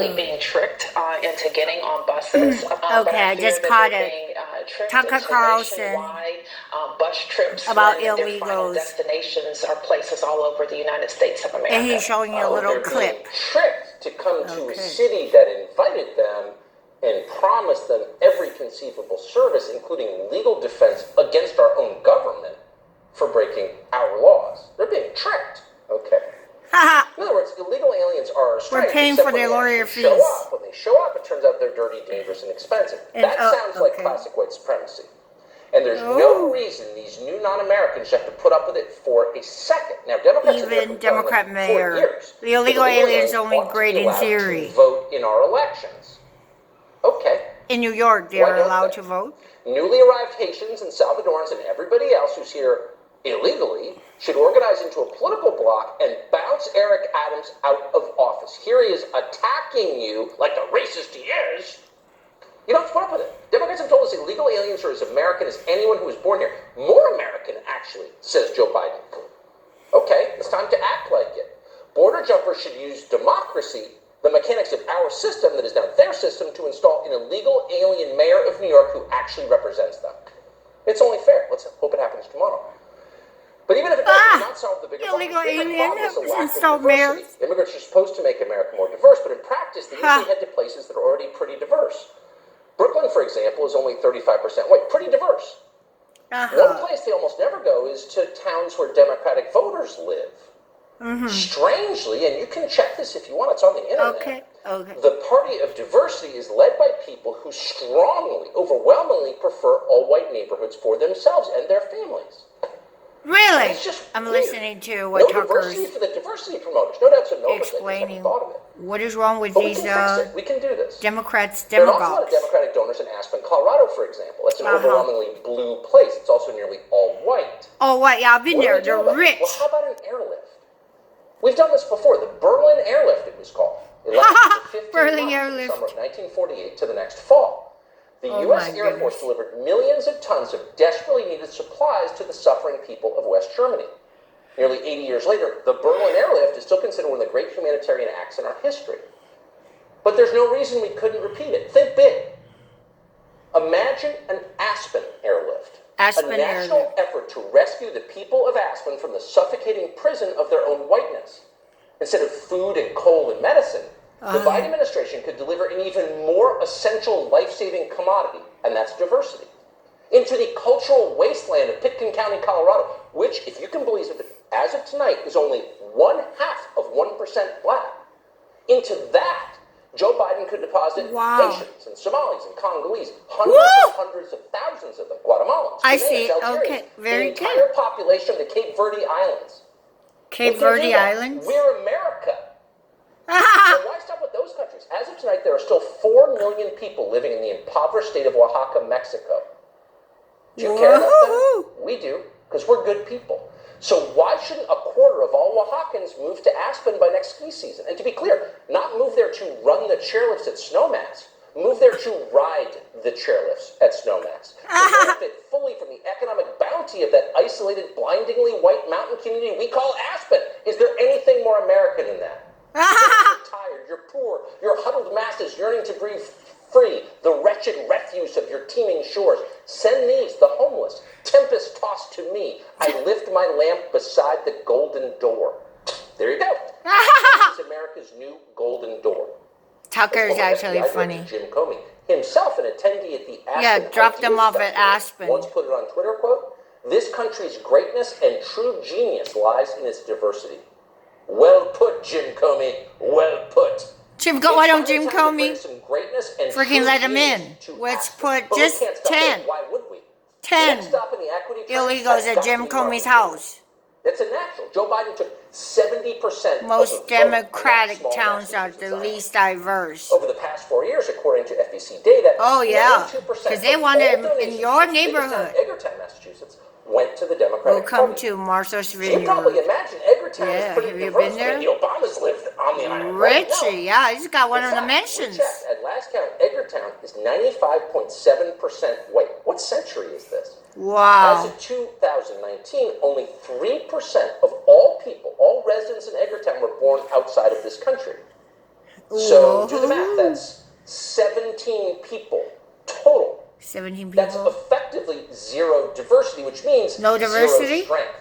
being tricked into getting on buses. Okay, I just caught it. Tucker Carlson Bus trips about when their final illegals. destinations are places all over the United States of America. And he's showing you a little They're clip. being tricked to come to a Okay. city that invited them and promised them every conceivable service, including legal defense against our own government for breaking our laws. They're being tricked. Okay. In other words, illegal aliens are strange. We're paying except for when their they lawyer actually show fees. up. When they show up, it turns out they're dirty, dangerous, and expensive. And, That sounds like okay. classic white supremacy. And there's no reason these new non-Americans should have to put up with it for a second. Now, Democrats have Even been telling Democrat them mayor. for years. The illegal aliens only ought to great be in allowed theory. to vote in our elections. Okay. In New York, they're allowed to vote. Newly arrived Haitians and Salvadorans and everybody else who's here illegally should organize into a political bloc and bounce Eric Adams out of office. Here he is attacking you like the racist he is. You don't have to put up with it. Democrats have told us illegal aliens are as American as anyone who was born here. More American, actually, says Joe Biden. Okay, it's time to act like it. Border jumpers should use democracy, the mechanics of our system that is now their system, to install an illegal alien mayor of New York who actually represents them. It's only fair. Let's hope it happens tomorrow. But even if it does not solve the bigger illegal problem, the bigger alien problem is the lack of installed diversity. mayors. Immigrants are supposed to make America more diverse, but in practice, they usually head to places that are already pretty diverse. Brooklyn, for example, is only 35% white, pretty diverse. One place they almost never go is to towns where Democratic voters live. Strangely, and you can check this if you want, it's on the internet. Okay. The party of diversity is led by people who strongly, overwhelmingly prefer all-white neighborhoods for themselves and their families. Really? It's just I'm weird. listening to what No diversity Tucker's for the diversity promoters. No doubts and no explaining. thought of it. What is wrong with But we these can fix it. We can do this. Democrats, There are an awful lot of demagogues? Democratic donors in Aspen, Colorado, for example. It's an overwhelmingly blue place. It's also nearly all white. Oh, what? Yeah, I've been What do there. we do They're about it? rich. Well, how about an airlift? We've done this before. The Berlin Airlift, it was called. It lasted for 15 Berlin months Airlift. from the summer of 1948 to the next fall. The U.S. my Air Force goodness. delivered millions of tons of desperately needed supplies to the suffering people of West Germany. Nearly 80 years later, the Berlin Airlift is still considered one of the great humanitarian acts in our history. But there's no reason we couldn't repeat it. Think big. Imagine an Aspen Airlift. Aspen a national Airlift. effort to rescue the people of Aspen from the suffocating prison of their own whiteness. Instead of food and coal and medicine, the Biden administration could deliver an even more essential life-saving commodity, and that's diversity, into the cultural wasteland of Pitkin County, Colorado, which, if you can believe it, as of tonight, is only 0.5% black. Into that, Joe Biden could deposit Haitians and Somalis and Congolese, hundreds of thousands of them, Guatemalans. I Ghanaians, see. Algerians, Okay, very the good. entire population of the Cape Verde Islands. Cape We can do Verde that. Islands? We're America. So why stop with those countries? As of tonight, there are still 4 million people living in the impoverished state of Oaxaca, Mexico. Do you care about them? We do, because we're good people. So why shouldn't a quarter of all Oaxacans move to Aspen by next ski season? And to be clear, not move there to run the chairlifts at Snowmass. Move there to ride the chairlifts at Snowmass. To benefit fully from the economic bounty of that isolated, blindingly white mountain community we call Aspen. Is there anything more American than that? You're tired, you're poor, you're huddled masses yearning to breathe free, the wretched refuse of your teeming shores. Send these, the homeless, tempest tossed to me. I lift my lamp beside the golden door. There you go. This is America's new golden door. Tucker is actually FBI funny. director Jim Comey, himself an attendee at the Aspen. Yeah, dropped them off Festival, at Aspen. Once put it on Twitter, quote, "This country's greatness and true genius lies in its diversity." Well put, Jim Comey. Well put. Why don't Jim Comey freaking let him in? Let's put just 10. Why would we? 10 illegals at Jim Comey's house. That's a natural. Joe Biden took 70% Most Democratic towns are the least diverse. Over the past 4 years, according to FEC data. Oh, yeah, 92% because they of want all it in donations your to the biggest town, neighborhood. Edgartown, Massachusetts, went to the Democratic We'll come Party. to Martha's So you probably Vineyard. imagine Edgartown Yeah, is pretty have you diverse. been there? The Obamas lived on the island. Right? No. Richie, yeah, he's got one In of the fact, mansions. we checked. At last count, Edgartown is 95.7% white. What century is this? As Wow. of 2019, only 3% of all people, all residents in Edgartown, were born outside of this country. So do the math. That's 17 people total. 17 That's people. effectively zero diversity, which means No diversity? zero strength.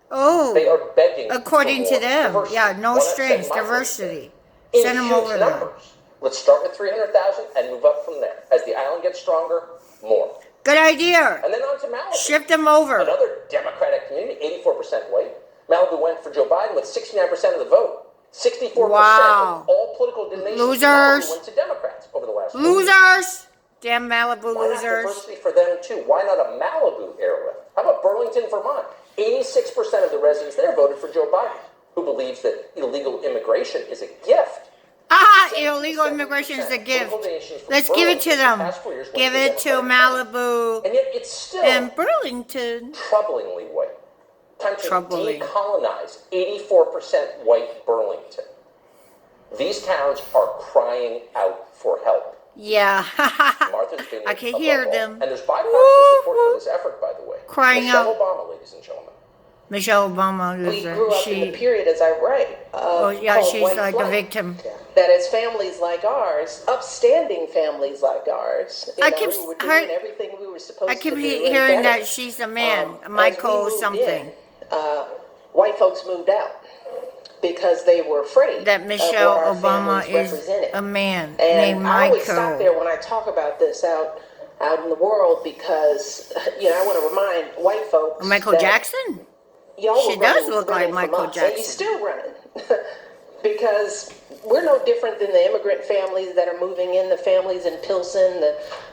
Oh. They are begging According for to more them. diversity. Yeah, no Why not strength, send my diversity. in Send them huge over there. numbers. Let's start with 300,000 and move up from there. As the island gets stronger, more. Good idea. And then on to Malibu. Shift them over. Another Democratic community, 84% white. Malibu went for Joe Biden with 69% of the vote. 64% Wow. of all political donations Losers. to Malibu went to Democrats over the last 4 years. Losers. Damn Malibu Why not losers. diversity for them too? Why not a Malibu airlift? How about Burlington, Vermont? 86% of the residents there voted for Joe Biden, who believes that illegal immigration is a gift. Illegal immigration is a gift. Let's give it to them. Give it to Malibu And yet it's still and Burlington. troublingly white. Time to Troubling. decolonize 84% white Burlington. These towns are crying out for help. Yeah. Martha's Vineyard I can above hear all. them. And there's bipartisan support for this effort, by the way. Crying Michelle out. Obama, ladies and gentlemen. Michelle Obama We loser. grew up in the period, as I write, Oh yeah, called she's white like a flight. victim. That as families like ours, upstanding families like ours, I keep we were her- doing everything we were supposed I to keep do. hearing and that better. she's a man, As we Michael moved something. in, white folks moved out because they were afraid That of Michelle what our Obama families is represented. a man And named I always stop Michael. there when I talk about this out in the world because I want to remind white folks. Michael that Jackson? Y'all She were does running- look like running from Michael us, and Jackson. you're still running. Because we're no different than the immigrant families that are moving in, the families in Pilsen,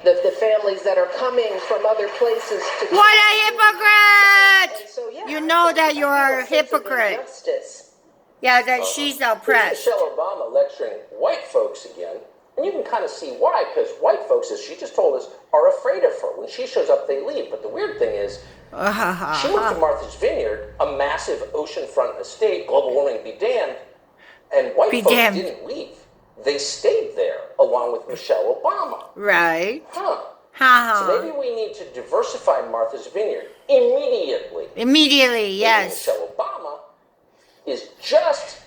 the families that are coming from other places to. What a hypocrite! And so, yeah, You know that I you are a feel sense of hypocrite. injustice. Yeah, that she's Here's oppressed. Michelle Obama lecturing white folks again. And you can kind of see why, because white folks, as she just told us, are afraid of her. When she shows up, they leave. But the weird thing is, she moved to Martha's Vineyard, a massive oceanfront estate, global warming be damned, and white Be folks damned. didn't leave. They stayed there, along with Michelle Obama. Right. Huh. Ha So maybe we need to diversify Martha's Vineyard immediately. Immediately, Maybe yes. Michelle Obama is just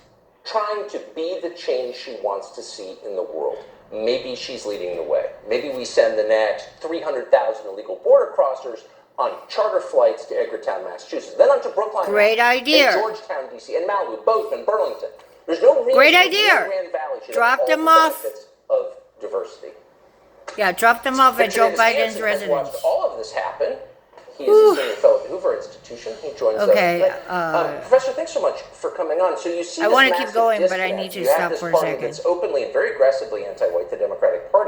trying to be the change she wants to see in the world. Maybe she's leading the way. Maybe we send the next 300,000 illegal border crossers on charter flights to Edgartown, Massachusetts, then on to Brookline, Great idea. and Georgetown, D.C., and Malibu, both in Burlington. There's no reason Great the idea. Grand Valley should Drop have all them the off. benefits of diversity. Yeah, drop them off at Joe Victor Biden's Anderson has residence. watched all of this happen. He is a senior fellow at the Hoover Institution. He joins Okay, us. Professor, thanks so much for coming on. So you see, I this wanna keep massive going, but I disconnect. need to You have stop this for a party second. that's openly and very aggressively anti-white, the Democratic Party.